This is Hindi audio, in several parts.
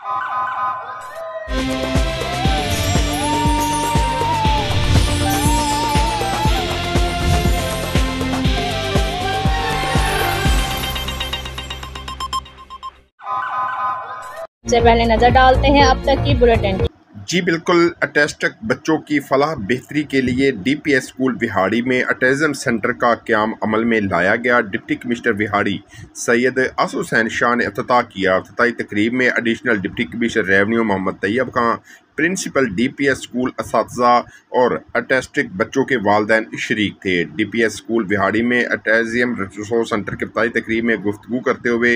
से पहले नजर डालते हैं अब तक की बुलेटिन। जी बिल्कुल, ऑटिस्टिक बच्चों की फलाह बेहतरी के लिए DPS स्कूल विहाड़ी में ऑटिज़म सेंटर का क़याम अमल में लाया गया। डिप्टी कमिश्नर विहाड़ी सैयद आसिफ हुसैन शाह ने इफ्तिताह किया। इफ्तिताही तकरीब में additional deputy commissioner revenue Mohammad Tayyab Khan, principal DPS school असातिज़ा और ऑटिस्टिक बच्चों के वालिदैन शरीक थे। DPS स्कूल विहाड़ी में ऑटिज़म रिसोर्स सेंटर की इफ्तिताही तकरीब में गुफ्तगू करते हुए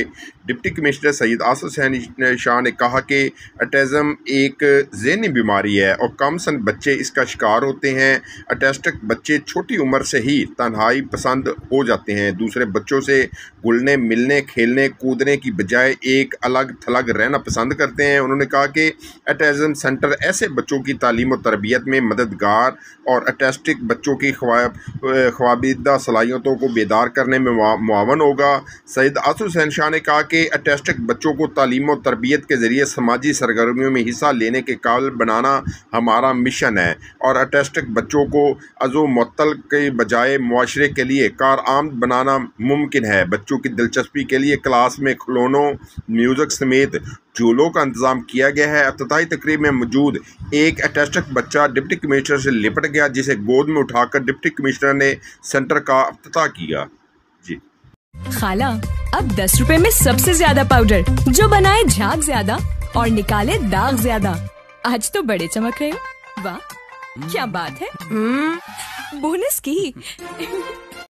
डिप्टी कमिश्नर सैयद आसिफ हुसैन शाह ने कहा कि ऑटिज़म एक ज़हनी बीमारी है और कम सन बच्चे इसका शिकार होते हैं। ऑटिस्टिक बच्चे छोटी उम्र से ही तन्हाई पसंद हो जाते हैं। दूसरे बच्चों से घुलने मिलने खेलने कूदने की बजाय एक अलग थलग रहना पसंद करते हैं। उन्होंने कहा कि ऑटिज़म सेंटर ऐसे बच्चों की तालीम और तरबियत में मददगार और ऑटिस्टिक बच्चों की ख्वाबिदा सलाहियतों को बेदार करने में मुआवन होगा। सैयद आसिफ हुसैन शाह ने कहा कि ऑटिस्टिक बच्चों को तालीम और तरबियत के ज़रिए समाजी सरगर्मियों में हिस्सा लेने के काबिल बनाना हमारा मिशन है और ऑटिस्टिक बच्चों को अज़ो मुअत्तल के बजाय मुआशरे के लिए कारआमद बनाना मुमकिन है। बच्चों की दिलचस्पी के लिए क्लास में खिलौनों, म्यूज़िक समेत झूलों का इंतज़ाम किया गया है। इफ्तिताही तकरीब में मौजूद एक ऑटिस्टिक बच्चा डिप्टी कमिश्नर से लिपट गया, जिसे गोद में उठाकर डिप्टी कमिश्नर ने सेंटर का इफ्तिताह किया। जी खाला, अब 10 रुपए में सबसे ज्यादा पाउडर जो बनाए झाग ज्यादा और निकाले दाग ज्यादा। आज तो बड़े चमक रहे हो। वाह क्या बात है। बोनस की